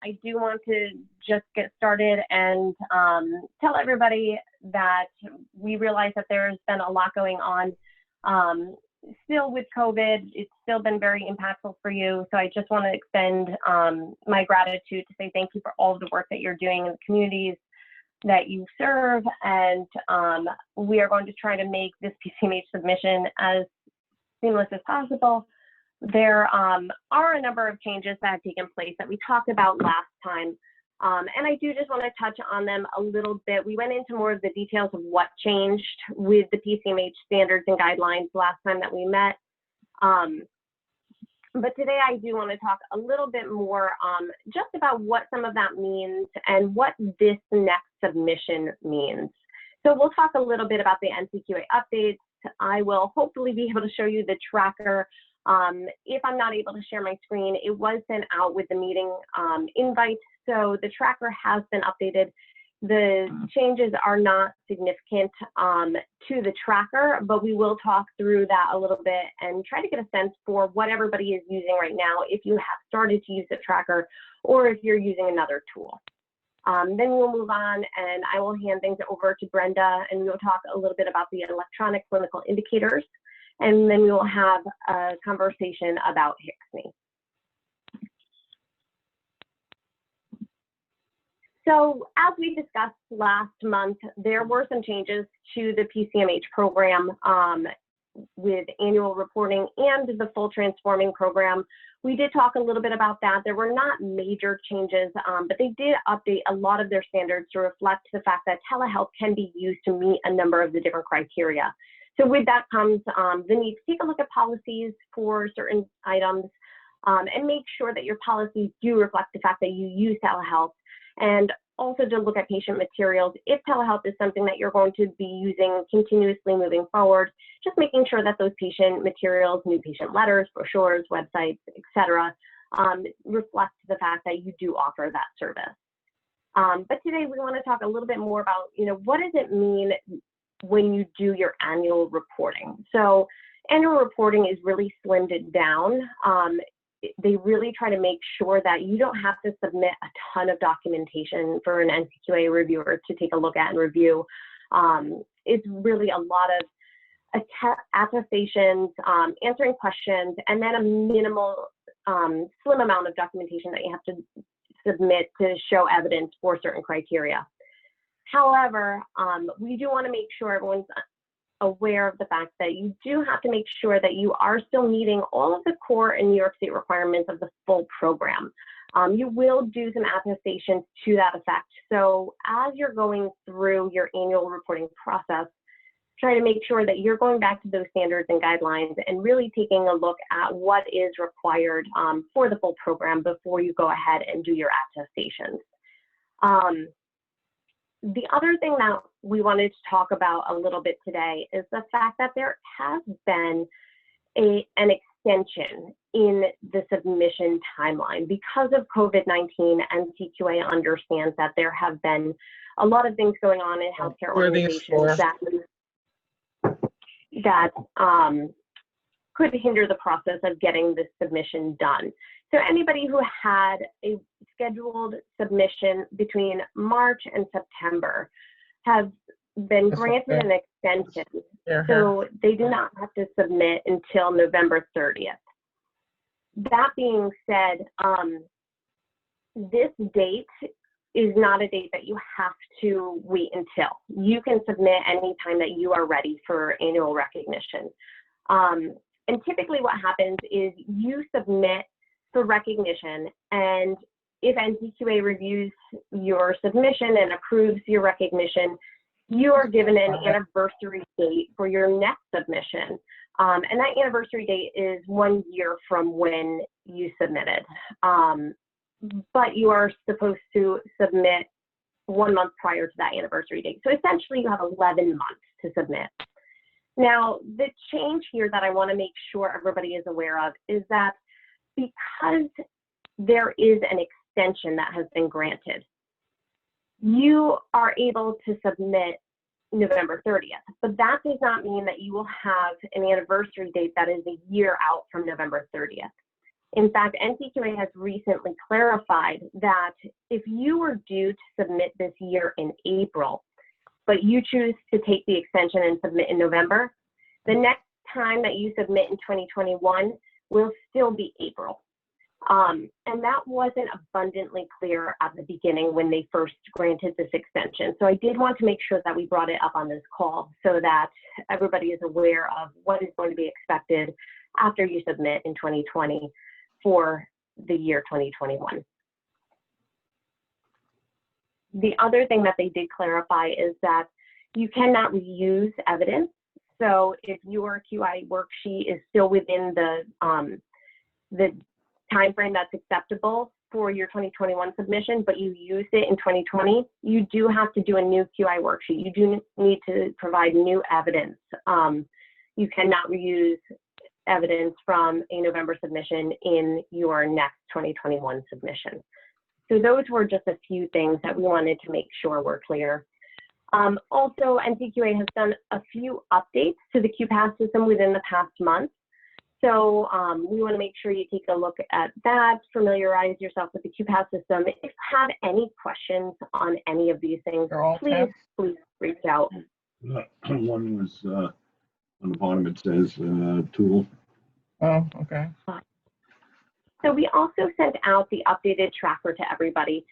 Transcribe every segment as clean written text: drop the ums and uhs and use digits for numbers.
I do want to just get started and tell everybody that we realize that there's been a lot going on still with COVID. It's still been very impactful for you. So I just want to extend my gratitude to say thank you for all of the work that you're doing in the communities that you serve. And we are going to try to make this Pcmh submission as seamless as possible. There are a number of changes that have taken place that we talked about last time. And I do just want to touch on them a little bit. We went into more of the details of what changed with the Pcmh standards and guidelines last time that we met. But today I do want to talk a little bit more just about what some of that means and what this next submission means. So we'll talk a little bit about the NCQA updates. I will hopefully be able to show you the tracker. If I'm not able to share my screen, it was sent out with the meeting invite, so the tracker has been updated. The changes are not significant to the tracker, but we will talk through that a little bit and try to get a sense for what everybody is using right now, if you have started to use the tracker or if you're using another tool. Then we'll move on and I will hand things over to Brenda and we'll talk a little bit about the electronic clinical indicators. And then we will have a conversation about HCME. So as we discussed last month, there were some changes to the Pcmh program with annual reporting and the full transforming program. We did talk a little bit about that. There were not major changes, but they did update a lot of their standards to reflect the fact that telehealth can be used to meet a number of the different criteria. So with that comes the need to take a look at policies for certain items and make sure that your policies do reflect the fact that you use telehealth, and also to look at patient materials. If telehealth is something that you're going to be using continuously moving forward, just making sure that those patient materials, new patient letters, brochures, websites, etc., reflect the fact that you do offer that service. But today we want to talk a little bit more about, what does it mean when you do your annual reporting? So annual reporting is really slimmed it down. They really try to make sure that you don't have to submit a ton of documentation for an NCQA reviewer to take a look at and review. It's really a lot of attestations, answering questions, and then a minimal, slim amount of documentation that you have to submit to show evidence for certain criteria. However, we do want to make sure everyone's aware of the fact that you do have to make sure that you are still meeting all of the core and New York State requirements of the full program. You will do some attestations to that effect. So as you're going through your annual reporting process, try to make sure that you're going back to those standards and guidelines and really taking a look at what is required for the full program before you go ahead and do your attestations. The other thing that we wanted to talk about a little bit today is the fact that there has been an extension in the submission timeline. Because of COVID-19, NCQA understands that there have been a lot of things going on in healthcare organizations that could hinder the process of getting this submission done. So anybody who had a scheduled submission between March and September have been granted an extension. So they do not have to submit until November 30th. That being said, this date is not a date that you have to wait until. You can submit anytime that you are ready for annual recognition. And typically what happens is you submit for recognition, and if NCQA reviews your submission and approves your recognition, you are given an anniversary date for your next submission. And that anniversary date is 1 year from when you submitted. But you are supposed to submit 1 month prior to that anniversary date. So essentially you have 11 months to submit. Now, the change here that I want to make sure everybody is aware of is that because there is an extension that has been granted, you are able to submit November 30th, but that does not mean that you will have an anniversary date that is a year out from November 30th. In fact, NCQA has recently clarified that if you were due to submit this year in April, but you choose to take the extension and submit in November, the next time that you submit in 2021 will still be April. And that wasn't abundantly clear at the beginning when they first granted this extension. So I did want to make sure that we brought it up on this call so that everybody is aware of what is going to be expected after you submit in 2020 for the year 2021. The other thing that they did clarify is that you cannot reuse evidence. So if your QI worksheet is still within the time frame that's acceptable for your 2021 submission, but you used it in 2020, you do have to do a new QI worksheet. You do need to provide new evidence. You cannot reuse evidence from a November submission in your next 2021 submission. So those were just a few things that we wanted to make sure were clear. Also, NCQA has done a few updates to the QPAS system within the past month. So we want to make sure you take a look at that, familiarize yourself with the QPAS system. If you have any questions on any of these things, please reach out. One was on the bottom, it says tool. Oh, okay. So we also sent out the updated tracker to everybody.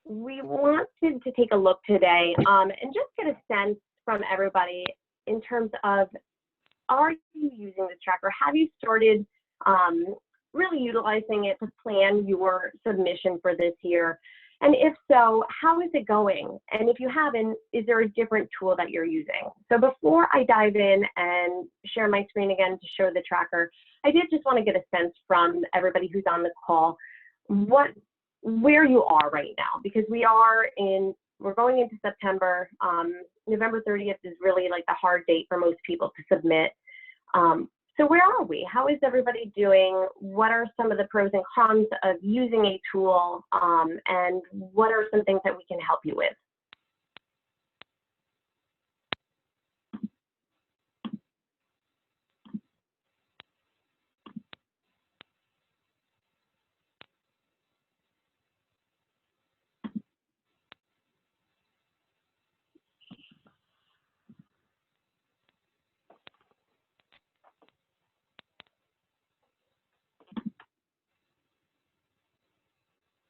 We wanted to take a look today and just get a sense from everybody in terms of, are you using this tracker? Have you started really utilizing it to plan your submission for this year? And if so, how is it going? And if you haven't, is there a different tool that you're using? So before I dive in and share my screen again to show the tracker, I did just want to get a sense from everybody who's on the call, where you are right now, because we're going into September. November 30th is really like the hard date for most people to submit. So where are we? How is everybody doing? What are some of the pros and cons of using a tool? And what are some things that we can help you with?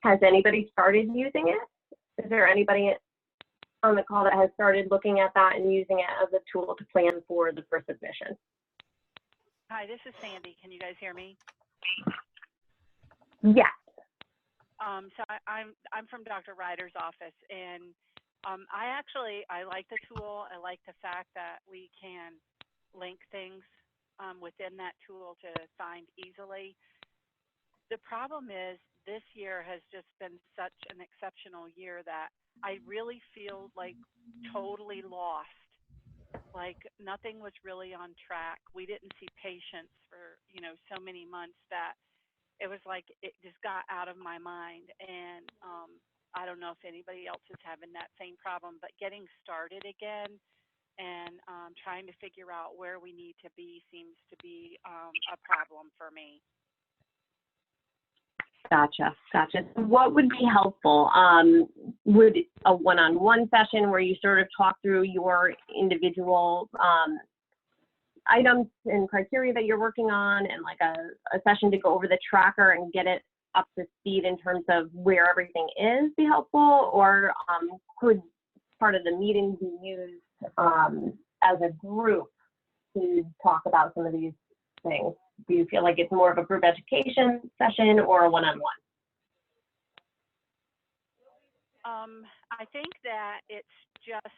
Has anybody started using it? Is there anybody on the call that has started looking at that and using it as a tool to plan for the first submission? Hi, this is Sandy. Can you guys hear me? Yes. So I'm from Dr. Ryder's office, and I like the tool. I like the fact that we can link things within that tool to find easily. The problem is this year has just been such an exceptional year that I really feel like totally lost. Like nothing was really on track. We didn't see patients for, so many months that it was like it just got out of my mind. And I don't know if anybody else is having that same problem, but getting started again and trying to figure out where we need to be seems to be a problem for me. Gotcha. What would be helpful? Would a one-on-one session where you sort of talk through your individual items and criteria that you're working on, and like a session to go over the tracker and get it up to speed in terms of where everything is be helpful? Or could part of the meeting be used as a group to talk about some of these things? Do you feel like it's more of a group education session or a one-on-one? I think that it's just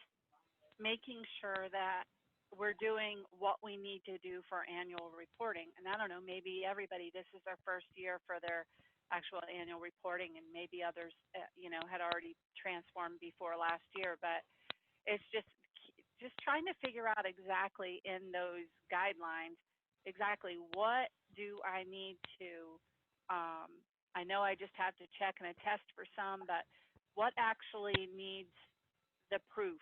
making sure that we're doing what we need to do for annual reporting. And I don't know, maybe everybody, this is their first year for their actual annual reporting, and maybe others, had already transformed before last year. But it's just trying to figure out exactly in those guidelines exactly what do I need to, I know I just have to check and attest for some, but what actually needs the proof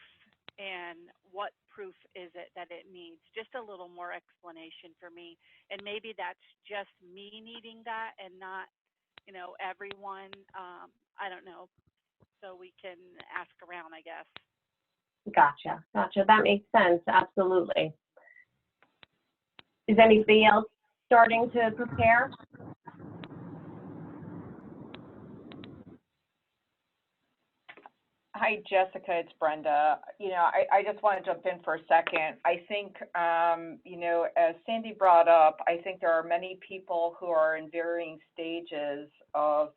and what proof is it that it needs? Just a little more explanation for me. And maybe that's just me needing that and not, you know, everyone. I don't know. So we can ask around, I guess. Gotcha. That makes sense. Absolutely. Is anybody else starting to prepare? Hi, Jessica, it's Brenda. You know, I just want to jump in for a second. I think, you know, as Sandy brought up, I think there are many people who are in varying stages of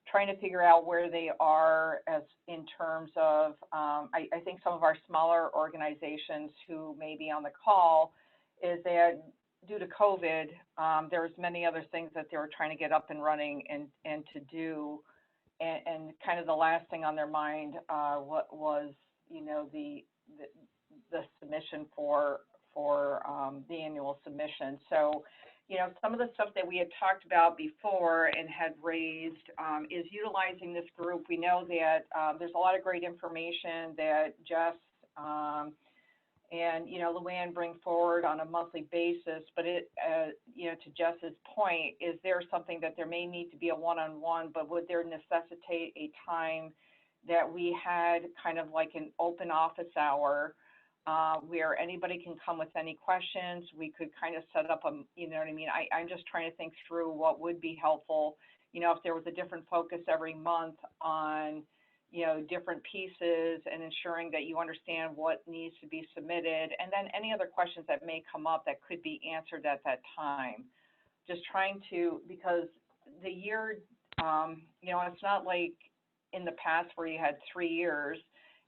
trying to figure out where they are as in terms of, I think some of our smaller organizations who may be on the call is that due to COVID, there's many other things that they were trying to get up and running and to do. And kind of the last thing on their mind what was, you know, the submission for the annual submission. So, you know, some of the stuff that we had talked about before and had raised is utilizing this group. We know that there's a lot of great information that Jess and, you know, Luann bring forward on a monthly basis, but it, you know, to Jess's point, is there something that there may need to be a one-on-one, but would there necessitate a time that we had kind of like an open office hour where anybody can come with any questions? We could kind of set up a, you know what I mean? I'm just trying to think through what would be helpful, you know, if there was a different focus every month on, you know, different pieces and ensuring that you understand what needs to be submitted, and then any other questions that may come up that could be answered at that time. Just trying to, because the year, you know, it's not like in the past where you had 3 years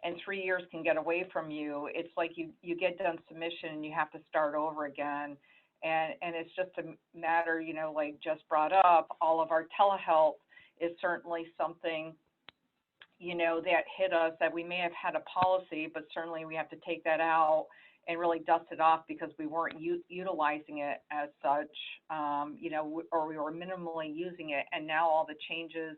and 3 years can get away from you. It's like you get done submission and you have to start over again. And it's just a matter, you know, like just brought up, all of our telehealth is certainly something, you know, that hit us that we may have had a policy, but certainly we have to take that out and really dust it off because we weren't utilizing it as such, you know, or we were minimally using it. And now all the changes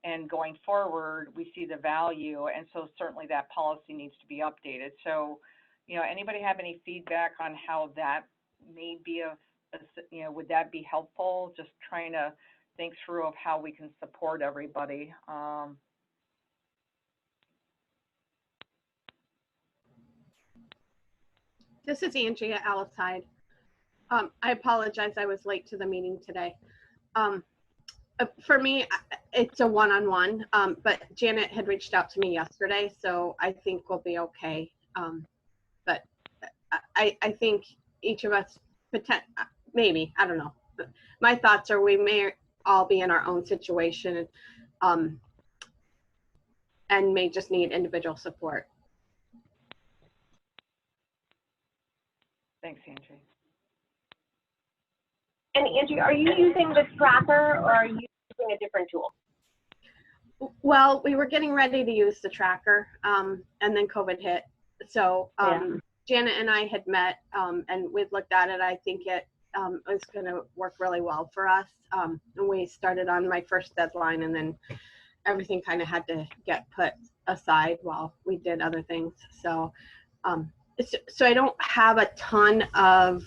and going forward, we see the value. And so certainly that policy needs to be updated. So, you know, anybody have any feedback on how that may be you know, would that be helpful? Just trying to think through of how we can support everybody. This is Angie at Alice Hyde. I apologize, I was late to the meeting today. For me, it's a one-on-one, but Janet had reached out to me yesterday, so I think we'll be okay. But I think each of us, maybe, I don't know. My thoughts are we may all be in our own situation and may just need individual support. Thanks, Angie. And Angie, are you using the tracker or are you using a different tool? Well, we were getting ready to use the tracker and then COVID hit. So Janet and I had met and we'd looked at it. I think it was going to work really well for us. And we started on my first deadline and then everything kind of had to get put aside while we did other things. So so I don't have a ton of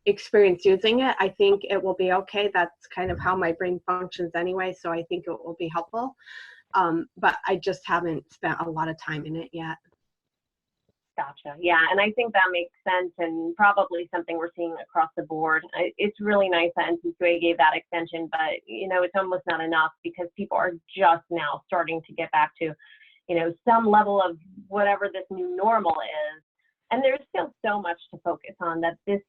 experience using it. I think it will be okay. That's kind of how my brain functions anyway. So I think it will be helpful. But I just haven't spent a lot of time in it yet. Gotcha. Yeah, and I think that makes sense and probably something we're seeing across the board. It's really nice that NC2A gave that extension, but you know, it's almost not enough because people are just now starting to get back to, you know, some level of whatever this new normal is. And there's still so much to focus on that this,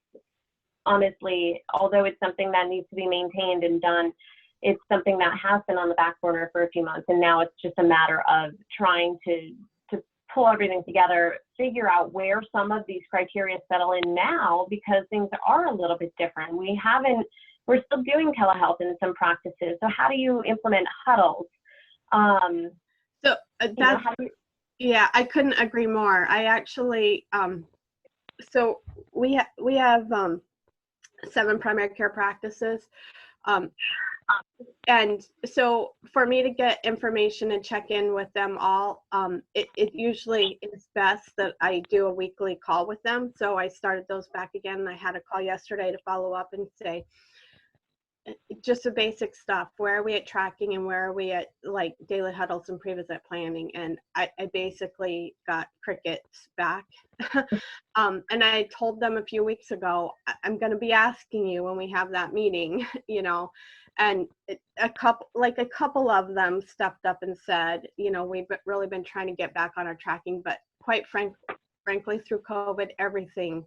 honestly, although it's something that needs to be maintained and done, it's something that has been on the back burner for a few months. And now it's just a matter of trying to pull everything together, figure out where some of these criteria settle in now, because things are a little bit different. We're still doing telehealth in some practices. So how do you implement huddles? Yeah, I couldn't agree more. I actually, so we have 7 primary care practices. And so for me to get information and check in with them all, it usually is best that I do a weekly call with them. So I started those back again. I had a call yesterday to follow up and say, just the basic stuff. Where are we at tracking and where are we at like daily huddles and pre-visit planning? And I basically got crickets back. And I told them a few weeks ago, I'm going to be asking you when we have that meeting, you know, and a couple of them stepped up and said, you know, we've really been trying to get back on our tracking, but quite frankly, through COVID, everything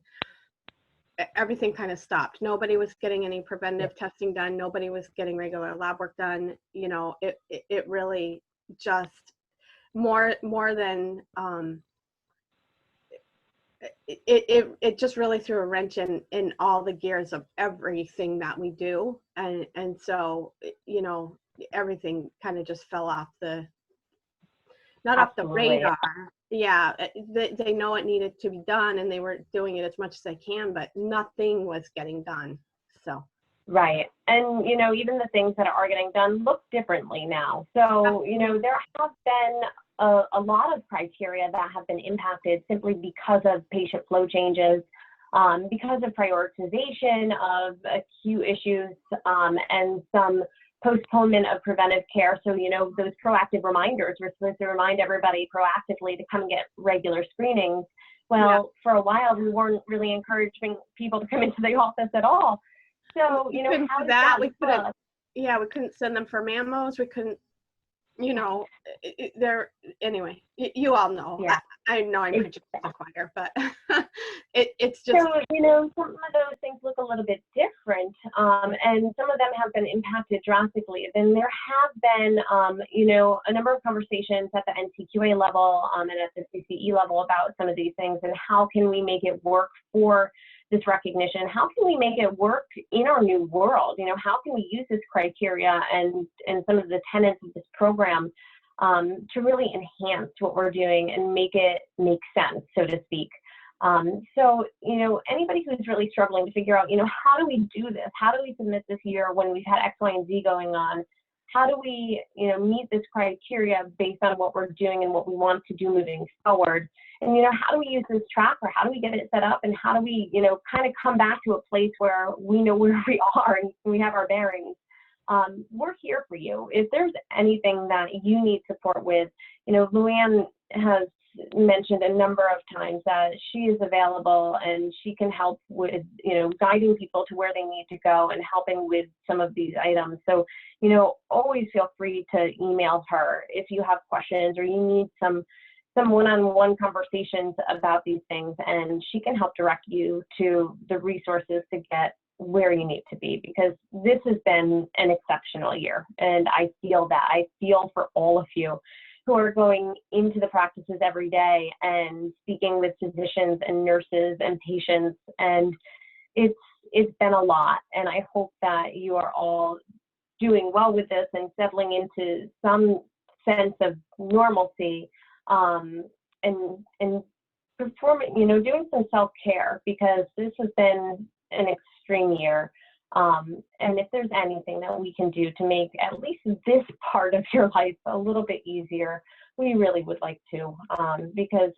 kind of stopped. Nobody was getting any preventative testing done. Nobody was getting regular lab work done. You know, it really just more than, it just really threw a wrench in all the gears of everything that we do. And so, you know, everything kind of just fell off off the radar. Yeah, they know it needed to be done and they were doing it as much as they can, but nothing was getting done. So. Right. And, you know, even the things that are getting done look differently now. So, you know, there have been a lot of criteria that have been impacted simply because of patient flow changes, because of prioritization of acute issues, and some postponement of preventive care. So, you know, those proactive reminders, we're supposed to remind everybody proactively to come and get regular screenings. Well, for a while, we weren't really encouraging people to come into the office at all. So, you know, how that we couldn't send them for mammos. We couldn't, you know, anyway, you all know. Yeah. I know I'm preaching to the choir, but it's just. So, you know, some of those things look a little bit different, and some of them have been impacted drastically. Then there have been, you know, a number of conversations at the NCQA level and at the CCE level about some of these things and how can we make it work for this recognition? How can we make it work in our new world? You know, how can we use this criteria and some of the tenets of this program to really enhance what we're doing and make it make sense, so to speak. So, you know, anybody who's really struggling to figure out, you know, how do we do this? How do we submit this year when we've had X, Y, and Z going on? How do we, you know, meet this criteria based on what we're doing and what we want to do moving forward? And, you know, how do we use this tracker? How do we get it set up? And how do we, you know, kind of come back to a place where we know where we are and we have our bearings? We're here for you. If there's anything that you need support with, you know, Luann has mentioned a number of times that she is available and she can help with, you know, guiding people to where they need to go and helping with some of these items. So, you know, always feel free to email her if you have questions or you need some one-on-one conversations about these things, and she can help direct you to the resources to get where you need to be, because this has been an exceptional year. And I feel for all of you who are going into the practices every day and speaking with physicians and nurses and patients. And it's been a lot. And I hope that you are all doing well with this and settling into some sense of normalcy, and performing, you know, doing some self-care, because this has been an extreme year. And if there's anything that we can do to make at least this part of your life a little bit easier, we really would like to, because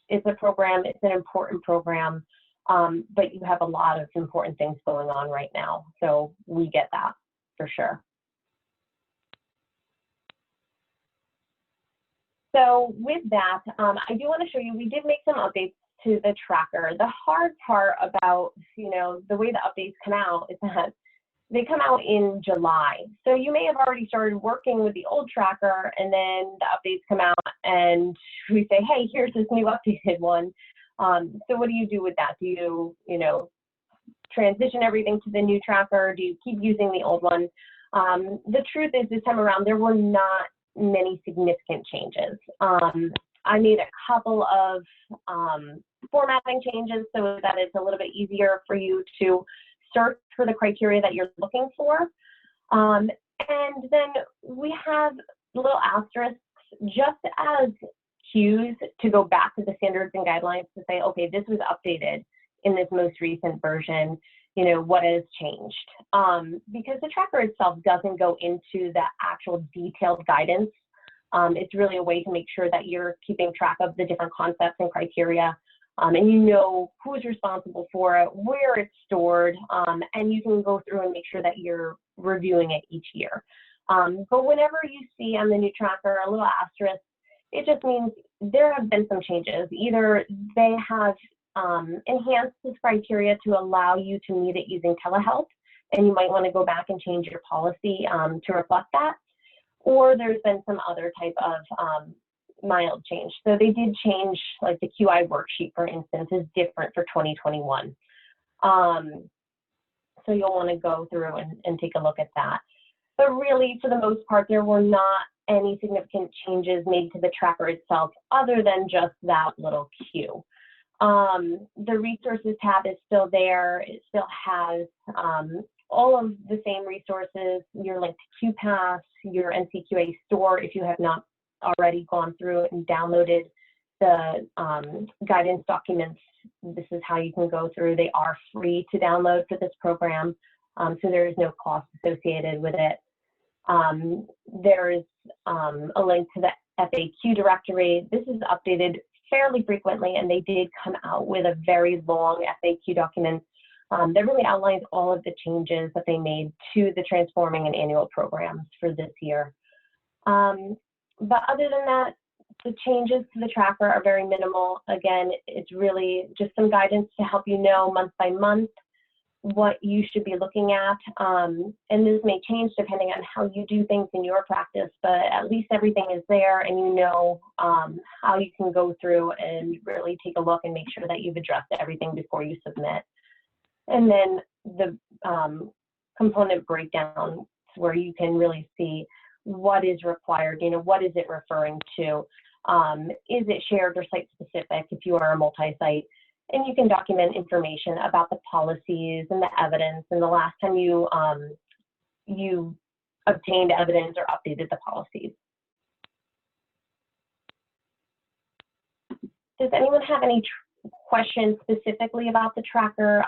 it's a program, it's an important program, but you have a lot of important things going on right now. So we get that for sure. So with that, I do want to show you, we did make some updates to the tracker. The hard part about, you know, the way the updates come out is that they come out in July. So you may have already started working with the old tracker, and then the updates come out and we say, hey, here's this new updated one. So what do you do with that? Do you, you know, transition everything to the new tracker? Do you keep using the old one? The truth is, this time around, there were not many significant changes. I made a couple of formatting changes so that it's a little bit easier for you to search for the criteria that you're looking for. And then we have little asterisks just as cues to go back to the standards and guidelines to say, okay, this was updated in this most recent version. what has changed. Because the tracker itself doesn't go into the actual detailed guidance. It's really a way to make sure that you're keeping track of the different concepts and criteria, and you know who's responsible for it, where it's stored, and you can go through and make sure that you're reviewing it each year. But whenever you see on the new tracker a little asterisk, it just means there have been some changes. Either they have enhanced this criteria to allow you to meet it using telehealth, and you might want to go back and change your policy to reflect that, or there's been some other type of mild change. So they did change, like the QI worksheet, for instance, is different for 2021. So you'll want to go through and take a look at that. But really, for the most part, there were not any significant changes made to the tracker itself other than just that little Q. The resources tab is still there. It still has all of the same resources, your link to QPass, your NCQA store if you have not already gone through and downloaded the guidance documents. This is how you can go through. They are free to download for this program, so there is no cost associated with it. There is a link to the FAQ directory. This is updated fairly frequently, and they did come out with a very long FAQ document that really outlines all of the changes that they made to the transforming and annual programs for this year. But other than that, the changes to the tracker are very minimal. Again, it's really just some guidance to help you know month by month what you should be looking at. And this may change depending on how you do things in your practice, but at least everything is there, and you know how you can go through and really take a look and make sure that you've addressed everything before you submit. And then the component breakdown, where you can really see what is required, what is it referring to? Is it shared or site specific if you are a multi-site? And you can document information about the policies and the evidence and the last time you obtained evidence or updated the policies. Does anyone have any questions specifically about the tracker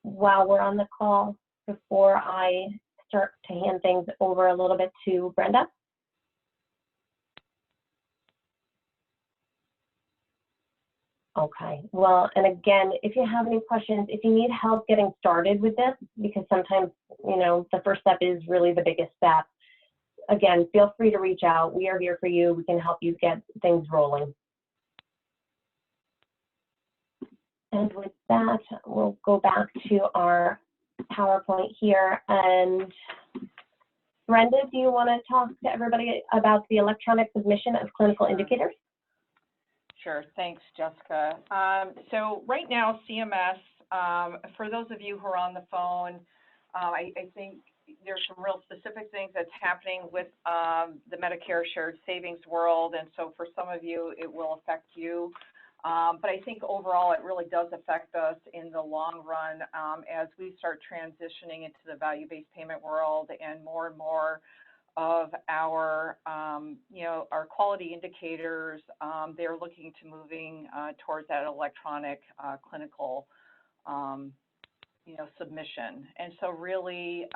while we're on the call before I start to hand things over a little bit to Brenda? Okay, well, and again, if you have any questions, if you need help getting started with this, because sometimes, the first step is really the biggest step, again, feel free to reach out. We are here for you. We can help you get things rolling. And with that, we'll go back to our PowerPoint here. And Brenda, do you want to talk to everybody about the electronic submission of clinical indicators? Sure, thanks, Jessica. So right now, CMS, for those of you who are on the phone, I think there's some real specific things that's happening with the Medicare shared savings world, and so for some of you, it will affect you. But I think overall, it really does affect us in the long run as we start transitioning into the value-based payment world, and more of our, our quality indicators, they're looking to moving towards that electronic clinical, submission. And so really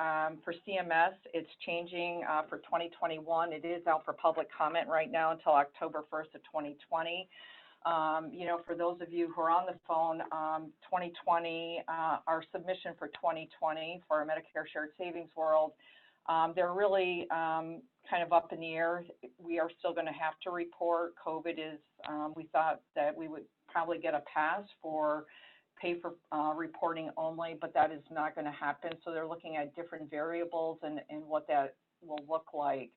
for CMS, it's changing for 2021. It is out for public comment right now until October 1st of 2020. For those of you who are on the phone, 2020, our submission for 2020 for our Medicare Shared Savings World, they're really kind of up in the air. We are still going to have to report. COVID is, we thought that we would probably get a pass for pay for reporting only, but that is not going to happen. So they're looking at different variables and what that will look like.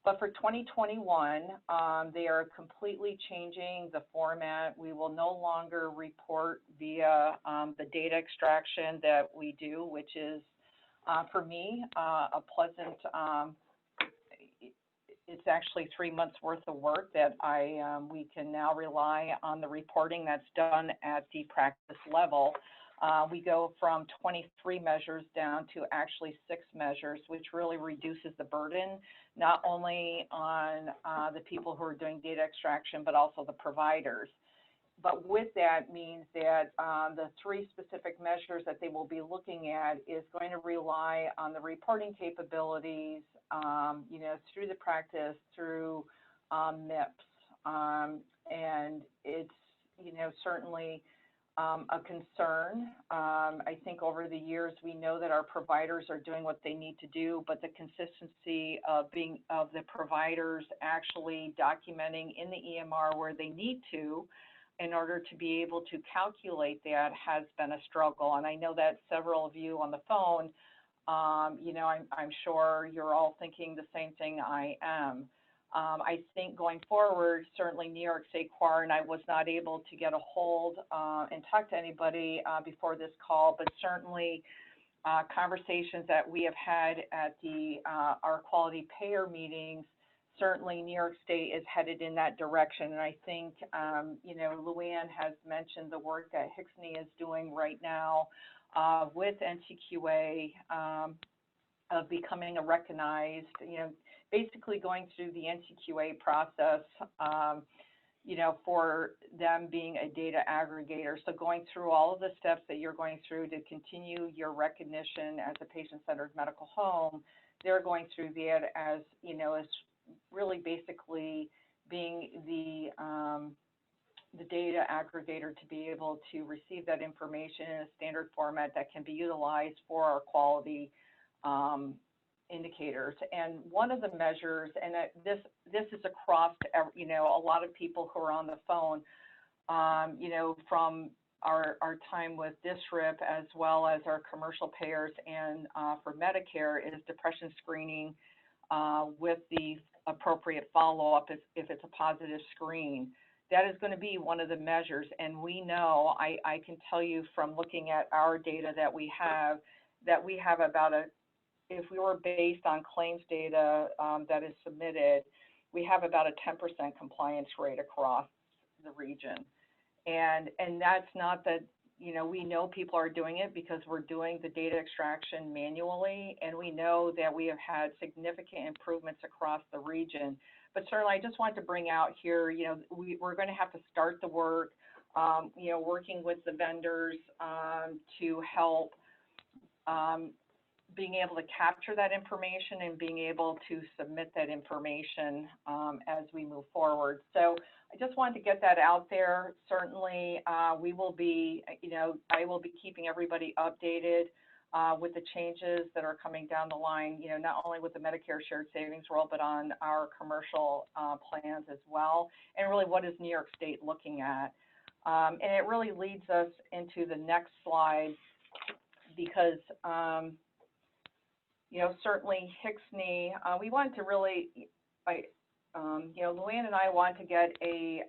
But for 2021, they are completely changing the format. We will no longer report via the data extraction that we do, which is, for me, a pleasant, it's actually 3 months worth of work that we can now rely on the reporting that's done at the practice level. We go from 23 measures down to actually 6 measures, which really reduces the burden, not only on the people who are doing data extraction, but also the providers. but with that means that the 3 specific measures that they will be looking at is going to rely on the reporting capabilities, you know, through the practice, through MIPS. And it's, you know, certainly a concern. I think over the years, we know that our providers are doing what they need to do, but the consistency of the providers actually documenting in the EMR where they need to in order to be able to calculate that has been a struggle. And I know that several of you on the phone, you know, I'm sure you're all thinking the same thing I am. I think going forward, certainly New York State Choir, and I was not able to get a hold and talk to anybody before this call, but certainly conversations that we have had at our quality payer meetings, certainly New York State is headed in that direction. And I think, you know, Luann has mentioned the work that HCSCN is doing right now with NTQA of becoming a recognized, you know, basically going through the NTQA process, you know, for them being a data aggregator. So going through all of the steps that you're going through to continue your recognition as a patient-centered medical home, they're going through that as, you know, as really basically being the data aggregator to be able to receive that information in a standard format that can be utilized for our quality indicators. And one of the measures, and this is across, you know, a lot of people who are on the phone, you know, from our time with DSRIP as well as our commercial payers and for Medicare is depression screening with the appropriate follow-up if it's a positive screen. That is going to be one of the measures. And we know, I can tell you from looking at our data that we have about if we were based on claims data that is submitted, we have about a 10% compliance rate across the region. And that's not that, you know, we know people are doing it because we're doing the data extraction manually, and we know that we have had significant improvements across the region. But certainly, I just want to bring out here, you know, we're going to have to start the work, you know, working with the vendors to help being able to capture that information and being able to submit that information as we move forward. So I just wanted to get that out there. Certainly, we will be, you know, I will be keeping everybody updated with the changes that are coming down the line, you know, not only with the Medicare shared savings role, but on our commercial plans as well. And really, what is New York State looking at? And it really leads us into the next slide because, you know, certainly HCSCN, we want to really, you know, Luann and I want to get a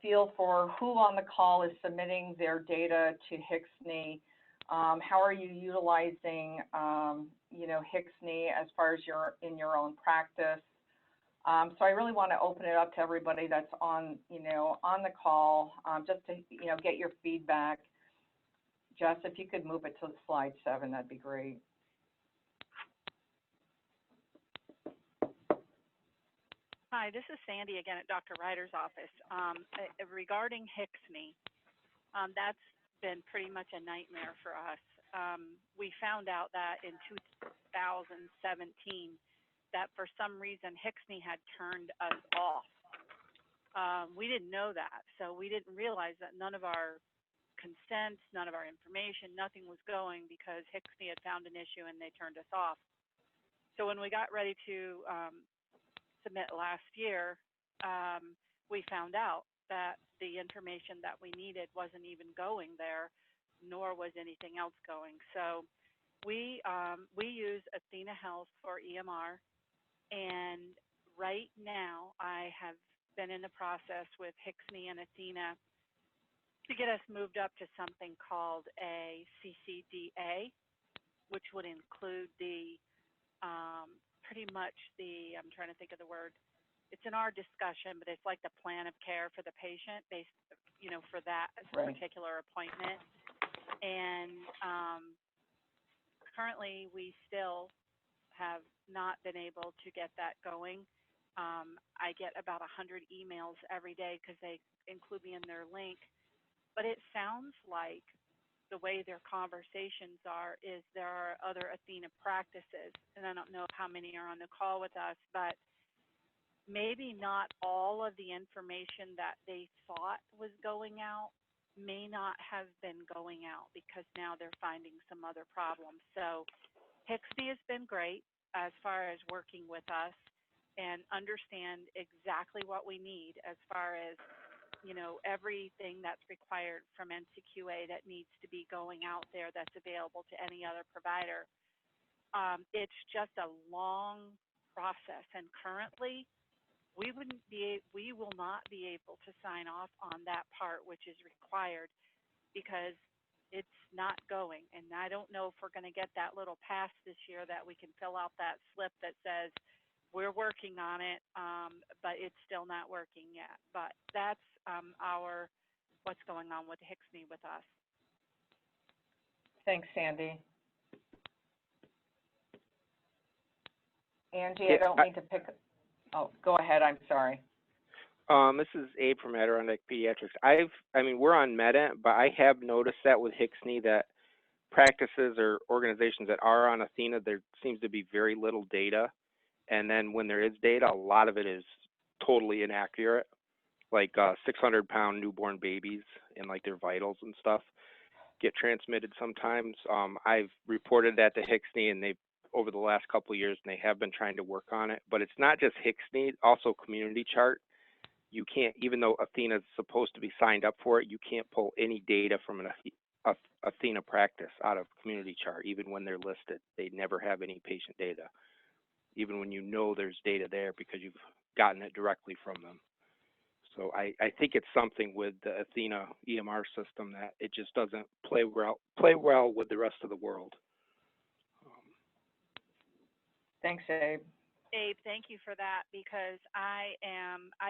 feel for who on the call is submitting their data to HCSCN. How are you utilizing, you know, HCSCN as far as in your own practice? So I really want to open it up to everybody that's on, you know, on the call, just to, you know, get your feedback. Jess, if you could move it to slide 7, that'd be great. Hi, this is Sandy again at Dr. Ryder's office. Regarding HCSCN, that's been pretty much a nightmare for us. We found out that in 2017 that for some reason HCSCN had turned us off. We didn't know that, so we didn't realize that none of our consents, none of our information, nothing was going because HCSCN had found an issue and they turned us off. So when we got ready to submit last year, we found out that the information that we needed wasn't even going there, nor was anything else going. So we use Athena Health for EMR, and right now I have been in the process with HCSCN and Athena to get us moved up to something called a CCDA, which would include the pretty much the, I'm trying to think of the word, it's in our discussion, but it's like the plan of care for the patient based, you know, for that particular appointment. And currently we still have not been able to get that going. I get about 100 emails every day because they include me in their link. But it sounds like the way their conversations are is there are other Athena practices, and I don't know how many are on the call with us, but maybe not all of the information that they thought was going out may not have been going out because now they're finding some other problems. So Hixney has been great as far as working with us and understand exactly what we need as far as, you know, everything that's required from NCQA that needs to be going out there that's available to any other provider. It's just a long process, and currently we will not be able to sign off on that part which is required because it's not going. And I don't know if we're going to get that little pass this year that we can fill out that slip that says we're working on it, but it's still not working yet. But that's what's going on with Hixney with us. Thanks, Sandy. Angie, I don't mean to pick. Oh, go ahead. I'm sorry. This is Abe from Adirondack Pediatrics. I mean, we're on Meta, but I have noticed that with Hixney that practices or organizations that are on Athena, there seems to be very little data. And then when there is data, a lot of it is totally inaccurate, like 600-pound newborn babies and like their vitals and stuff get transmitted sometimes. I've reported that to Hixney, and they've over the last couple of years, and they have been trying to work on it. But it's not just Hixney, also Community Chart. You can't, even though Athena is supposed to be signed up for it, you can't pull any data from an Athena practice out of Community Chart, even when they're listed. They never have any patient data, even when you know there's data there because you've gotten it directly from them. So I think it's something with the Athena EMR system that it just doesn't play well with the rest of the world. Thanks, Abe. Abe, thank you for that because I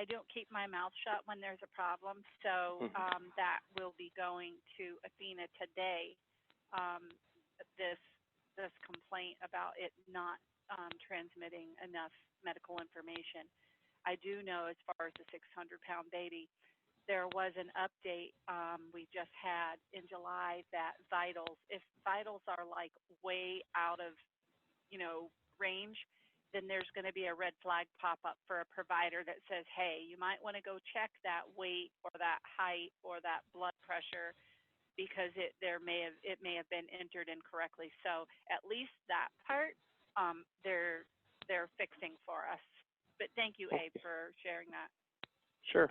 don't keep my mouth shut when there's a problem. So that will be going to Athena today. This complaint about it not transmitting enough medical information. I do know as far as the 600-pound baby, there was an update we just had in July that vitals, if vitals are like way out of, you know, range, then there's going to be a red flag pop up for a provider that says, hey, you might want to go check that weight or that height or that blood pressure because it may have been entered incorrectly. So at least that part they're fixing for us. But thank you, Abe, for sharing that. Sure.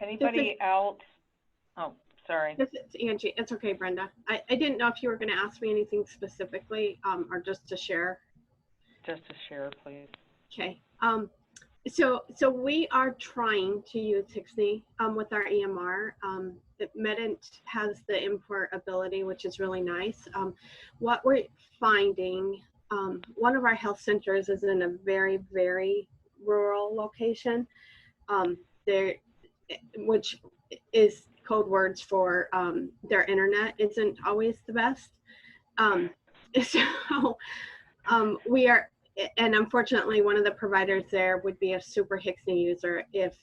Anybody else? Oh, sorry. This is Angie. It's okay, Brenda. I didn't know if you were going to ask me anything specifically or just to share. Just to share, please. Okay. So we are trying to use Hixney with our EMR. Medent has the import ability, which is really nice. What we're finding, one of our health centers is in a very, very rural location, which is code words for their internet isn't always the best. So we are, and unfortunately, one of the providers there would be a super Hixney user if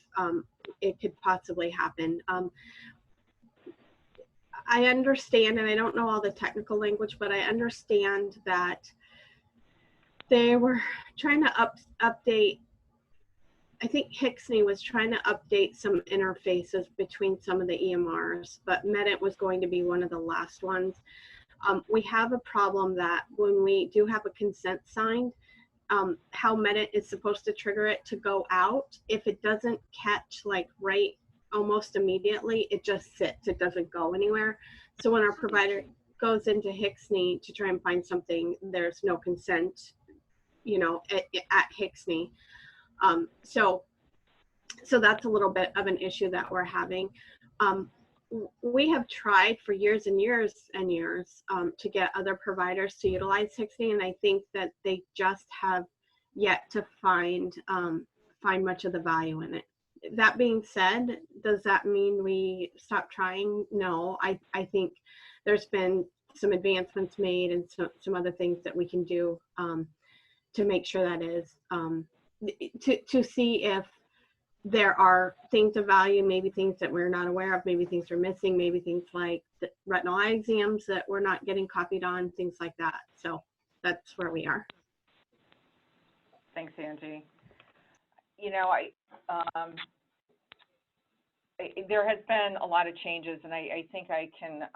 it could possibly happen. I understand, and I don't know all the technical language, but I understand that they were trying to update. I think Hixney was trying to update some interfaces between some of the EMRs, but Medent was going to be one of the last ones. We have a problem that when we do have a consent signed, how Medent is supposed to trigger it to go out, if it doesn't catch like right almost immediately, it just sits, it doesn't go anywhere. So when our provider goes into Hixney to try and find something, there's no consent, you know, at Hixney. So that's a little bit of an issue that we're having. We have tried for years and years and years to get other providers to utilize Hixney, and I think that they just have yet to find much of the value in it. That being said, Does that mean we stop trying? No, I think there's been some advancements made and some other things that we can do to make sure that is, to see if there are things of value, maybe things that we're not aware of, maybe things are missing, maybe things like the retinal eye exams that we're not getting copied on, things like that. So that's where we are. Thanks, Angie. You know, there has been a lot of changes, and I think I can,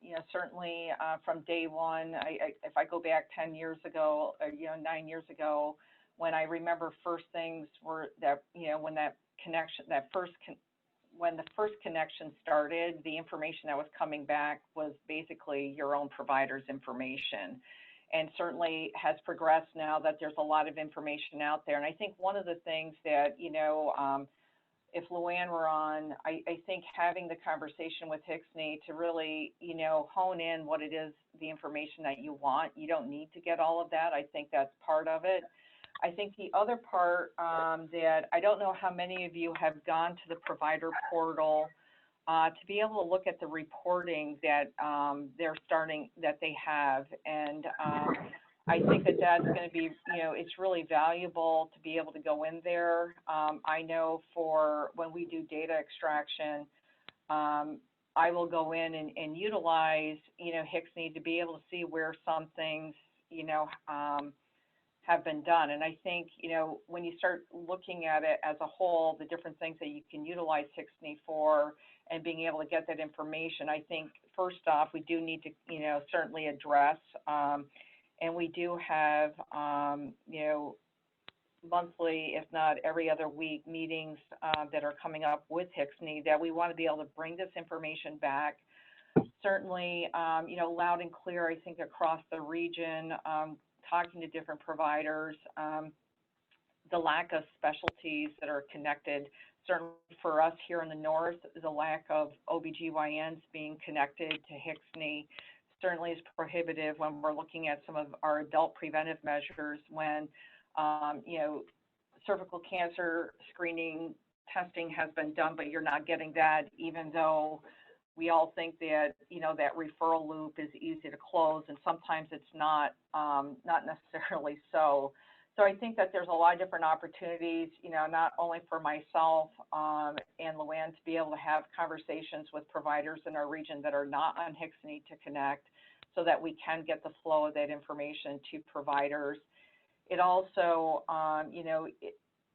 you know, certainly from day one, if I go back 10 years ago, or, you know, 9 years ago, when I remember first things were that, you know, when that connection, when the first connection started, the information that was coming back was basically your own provider's information. And certainly has progressed now that there's a lot of information out there. And I think one of the things that, you know, if Luann were on, I think having the conversation with Hixney to really, you know, hone in what it is, the information that you want. You don't need to get all of that. I think that's part of it. I think the other part that I don't know how many of you have gone to the provider portal to be able to look at the reporting that that they have. And I think that that's going to be, you know, it's really valuable to be able to go in there. I know for when we do data extraction, I will go in and utilize, you know, Hixney to be able to see where some things, you know, have been done. And I think, you know, when you start looking at it as a whole, the different things that you can utilize Hixney for and being able to get that information, I think first off, we do need to, you know, certainly address, and we do have, you know, monthly, if not every other week, meetings that are coming up with Hixney that we want to be able to bring this information back. Certainly, you know, loud and clear, I think, across the region, talking to different providers, the lack of specialties that are connected. Certainly for us here in the north, the lack of OBGYNs being connected to Hixney certainly is prohibitive when we're looking at some of our adult preventive measures when, you know, cervical cancer screening testing has been done, but you're not getting that, even though we all think that, you know, that referral loop is easy to close, and sometimes it's not, not necessarily so. So I think that there's a lot of different opportunities, you know, not only for myself and Luann to be able to have conversations with providers in our region that are not on Hixney to connect so that we can get the flow of that information to providers. It also, you know,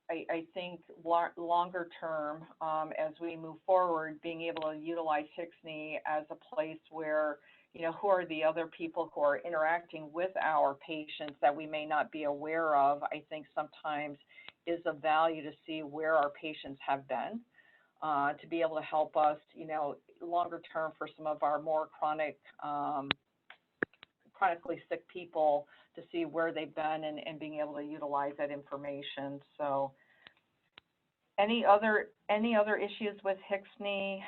I think longer term, as we move forward, being able to utilize Hixney as a place where, you know, who are the other people who are interacting with our patients that we may not be aware of, I think sometimes is of value to see where our patients have been, to be able to help us, you know, longer term for some of our more chronically sick people to see where they've been and being able to utilize that information. So any other issues with Hixney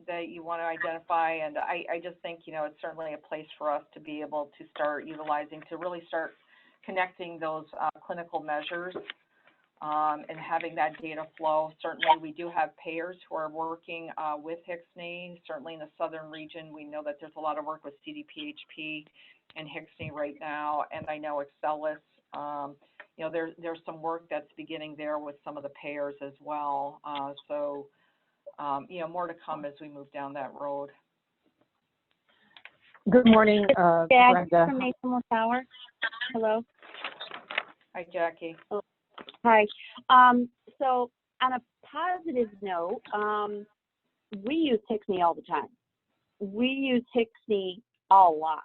that you want to identify? And I just think, you know, it's certainly a place for us to be able to start utilizing, to really start connecting those clinical measures and having that data flow. Certainly we do have payers who are working with Hixney. Certainly in the southern region, we know that there's a lot of work with CDPHP and Hixney right now, and I know Excelis. You know, there's some work that's beginning there with some of the payers as well. So, you know, more to come as we move down that road. Good morning, Jackie Brenda. from Mason Tower. Hello. Hi, Jackie. Hi. So on a positive note, we use Hixney all the time. We use Hixney a lot.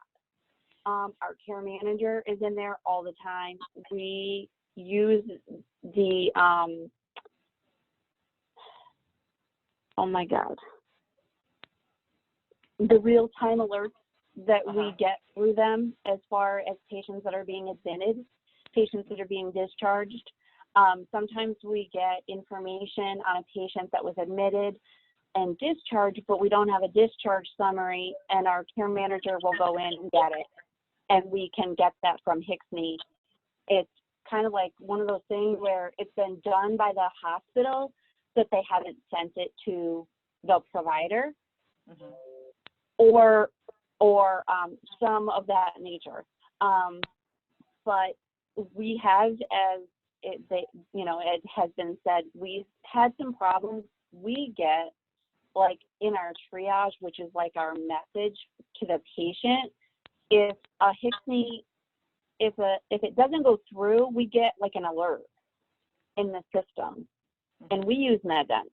Our care manager is in there all the time. We use the, oh my God, the real-time alerts that we get through them as far as patients that are being admitted, patients that are being discharged. Sometimes we get information on a patient that was admitted and discharged, but we don't have a discharge summary, and our care manager will go in and get it, and we can get that from Hixney. It's kind of like one of those things where it's been done by the hospital, that they haven't sent it to the provider, or some of that nature. But we have, as it has been said, we've had some problems. We get, like, in our triage, which is like our message to the patient, if a HICSNY, if it doesn't go through, we get like an alert in the system, and we use MedDent.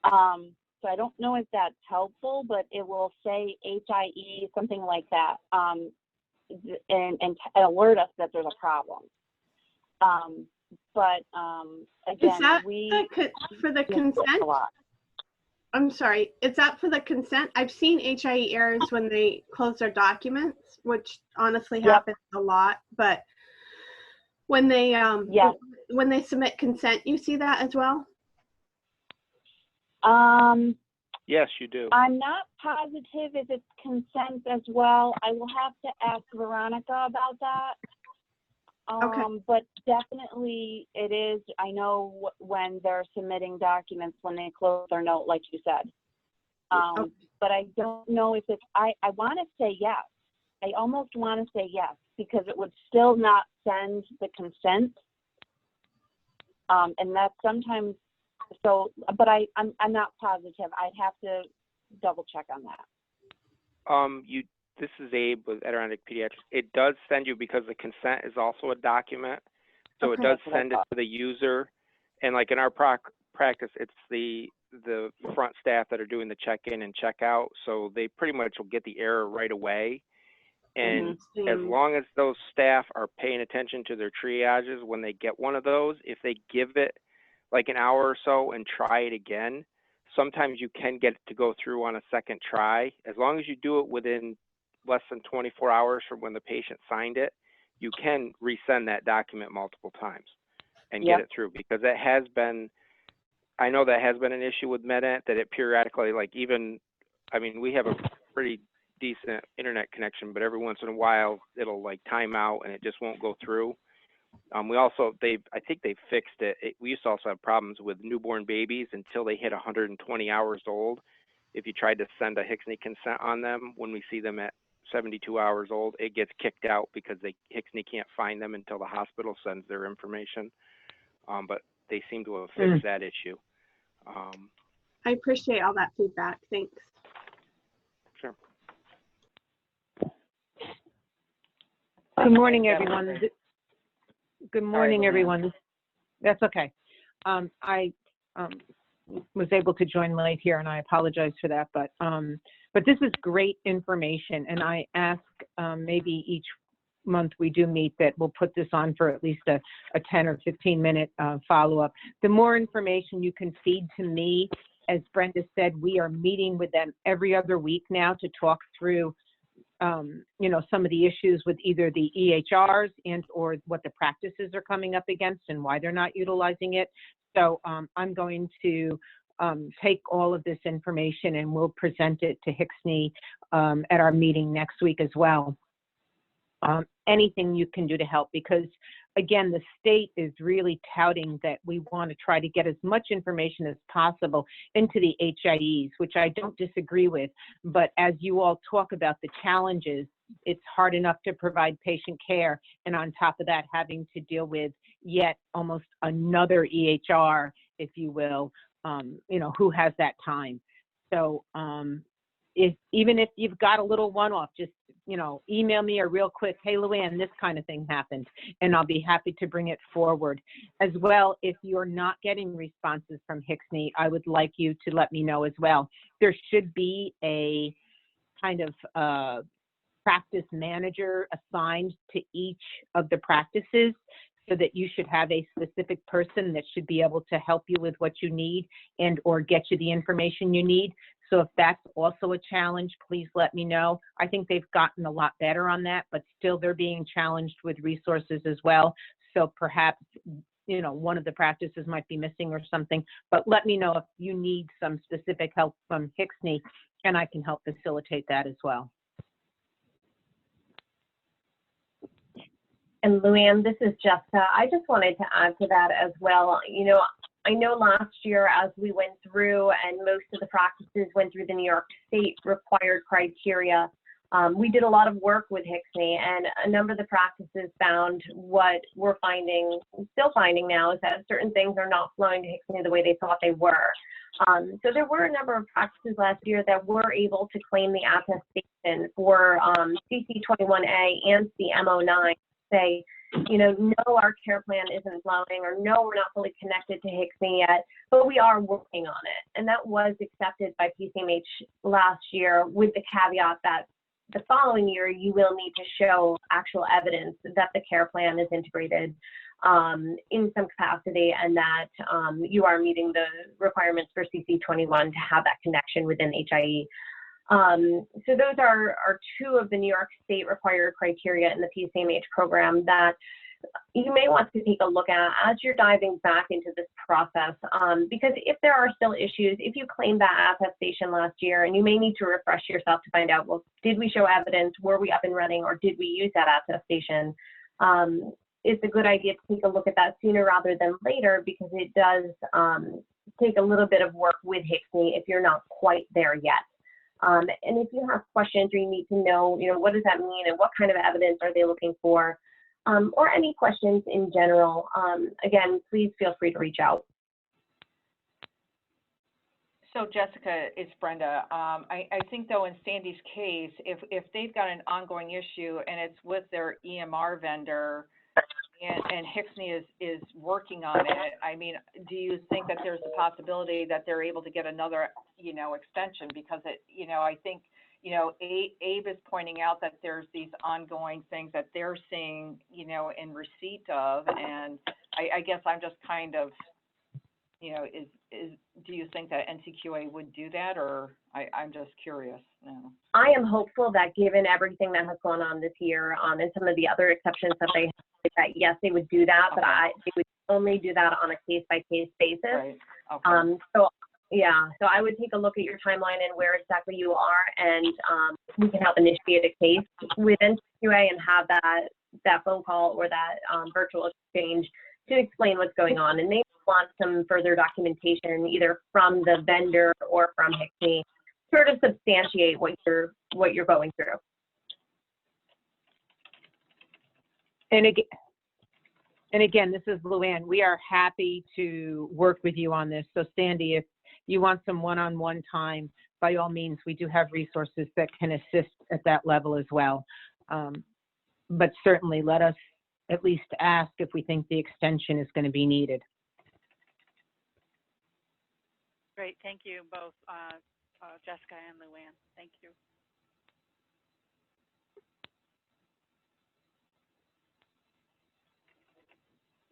So I don't know if that's helpful, but it will say HIE, something like that, and alert us that there's a problem. But again, Is that we for the consent? a lot. I'm sorry, is that for the consent? I've seen HIE errors when they close their documents, which honestly happens a lot, but when they when they submit consent, you see that as well? Yes, you do. I'm not positive if it's consent as well. I will have to ask Veronica about that. Okay. But definitely it is. I know when they're submitting documents, when they close their note, like you said. But I don't know if it's, I want to say yes. I almost want to say yes, because it would still not send the consent. And that's sometimes, so, but I'm not positive. I'd have to double check on that. This is Abe with Adirondack Pediatrics. It does send you, because the consent is also a document, so it does send it to the user. And like in our practice, it's the front staff that are doing the check-in and check-out, so they pretty much will get the error right away. And as long as those staff are paying attention to their triages, when they get one of those, if they give it like an hour or so and try it again, sometimes you can get it to go through on a second try. As long as you do it within less than 24 hours from when the patient signed it, you can resend that document multiple times and get it through, because it has been, I know that has been an issue with MedDent, that it periodically, like even, I mean, we have a pretty decent internet connection, but every once in a while it'll like time out and it just won't go through. We also, I think they fixed it. We used to also have problems with newborn babies until they hit 120 hours old. If you tried to send a HICSNY consent on them, when we see them at 72 hours old, it gets kicked out because HICSNY can't find them until the hospital sends their information. But they seem to have fixed that issue. I appreciate all that feedback. Thanks. Sure. Good morning, everyone. Good morning, everyone. That's okay. I was able to join late here, and I apologize for that. But this is great information, and I ask maybe each month we do meet that we'll put this on for at least a 10 or 15-minute follow-up. The more information you can feed to me, as Brenda said, we are meeting with them every other week now to talk through some of the issues with either the EHRs and or what the practices are coming up against and why they're not utilizing it. So I'm going to take all of this information and we'll present it to HICSNY at our meeting next week as well. Anything you can do to help, because again, the state is really touting that we want to try to get as much information as possible into the HIEs, which I don't disagree with. But as you all talk about the challenges, it's hard enough to provide patient care, and on top of that, having to deal with yet almost another EHR, if you will, who has that time. So even if you've got a little one-off, just email me a real quick, hey, Luann, this kind of thing happened, and I'll be happy to bring it forward. As well, if you're not getting responses from HICSNY, I would like you to let me know as well. There should be a kind of practice manager assigned to each of the practices, so that you should have a specific person that should be able to help you with what you need and or get you the information you need. So if that's also a challenge, please let me know. I think they've gotten a lot better on that, but still they're being challenged with resources as well. So perhaps, one of the practices might be missing or something, but let me know if you need some specific help from HICSNY, and I can help facilitate that as well. And Luann, this is Jessica. I just wanted to add to that as well. You know, I know last year as we went through and most of the practices went through the New York State required criteria, we did a lot of work with HCSCS, and a number of the practices found what we're finding, still finding now, is that certain things are not flowing to HCSCS the way they thought they were. So there were a number of practices last year that were able to claim the attestation for CC21A and CMO9, say, you know, no, our care plan isn't flowing, or no, we're not fully connected to HCSCS yet, but we are working on it. And that was accepted by Pcmh last year with the caveat that the following year you will need to show actual evidence that the care plan is integrated in some capacity, and that you are meeting the requirements for CC21 to have that connection within HIE. So those are two of the New York State required criteria in the Pcmh program that you may want to take a look at as you're diving back into this process, because if there are still issues, if you claimed that attestation last year, and you may need to refresh yourself to find out, well, did we show evidence, were we up and running, or did we use that attestation? It's a good idea to take a look at that sooner rather than later, because it does take a little bit of work with HCSCS if you're not quite there yet. And if you have questions or you need to know, you know, what does that mean and what kind of evidence are they looking for, or any questions in general, again, please feel free to reach out. So Jessica, it's Brenda. I think though in Sandy's case, if they've got an ongoing issue and it's with their EMR vendor, and HCSCS is working on it, I mean, do you think that there's a possibility that they're able to get another, you know, extension? Because it, you know, I think, you know, Abe is pointing out that there's these ongoing things that they're seeing, you know, in receipt of, and I guess I'm just kind of, you know, do you think that NCQA would do that, or I'm just curious now? I am hopeful that given everything that has gone on this year, and some of the other exceptions that they have, that yes, they would do that, but they would only do that on a case-by-case basis. Right. Okay. So yeah, so I would take a look at your timeline and where exactly you are, and we can help initiate a case with NCQA and have that phone call or that virtual exchange to explain what's going on. And they want some further documentation either from the vendor or from HCSCS, sort of substantiate what you're going through. And again, this is Luann. We are happy to work with you on this. So Sandy, if you want some one-on-one time, by all means, we do have resources that can assist at that level as well. But certainly let us at least ask if we think the extension is going to be needed. Great, thank you both, Jessica and Luann. Thank you.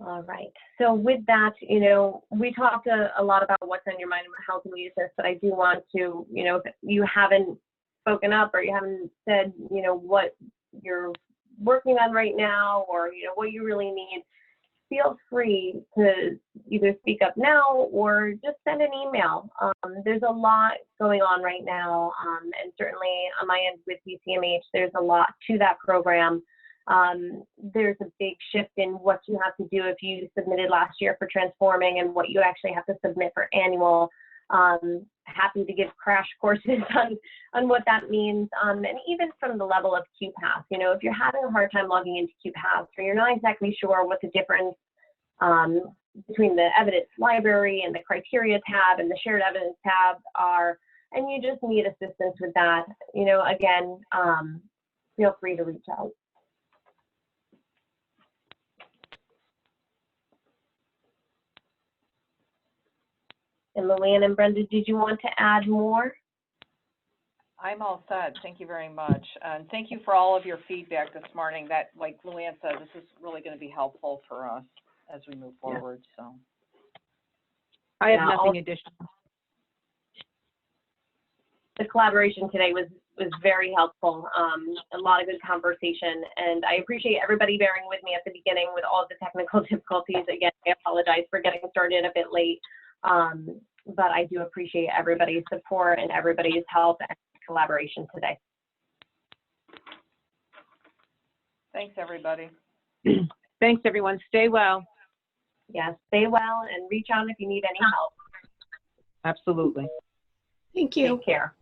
All right. So with that, you know, we talked a lot about what's on your mind and how can we use this, but I do want to, you know, if you haven't spoken up or you haven't said, you know, what you're working on right now, or, you know, what you really need, feel free to either speak up now or just send an email. There's a lot going on right now, and certainly on my end with Pcmh, there's a lot to that program. There's a big shift in what you have to do if you submitted last year for transforming and what you actually have to submit for annual. Happy to give crash courses on what that means. And even from the level of QPass, you know, if you're having a hard time logging into QPass or you're not exactly sure what the difference between the evidence library and the criteria tab and the shared evidence tab are, and you just need assistance with that, you know, again, feel free to reach out. And Luann and Brenda, did you want to add more? I'm all set. Thank you very much. And thank you for all of your feedback this morning. That, like Luann said, this is really going to be helpful for us as we move forward. Yeah. So I have nothing additional. The collaboration today was very helpful. A lot of good conversation, and I appreciate everybody bearing with me at the beginning with all of the technical difficulties. Again, I apologize for getting started a bit late. But I do appreciate everybody's support and everybody's help and collaboration today. Thanks, everybody. Thanks, everyone. Stay well. Yes, stay well and reach out if you need any help. Absolutely. Thank you. Take care.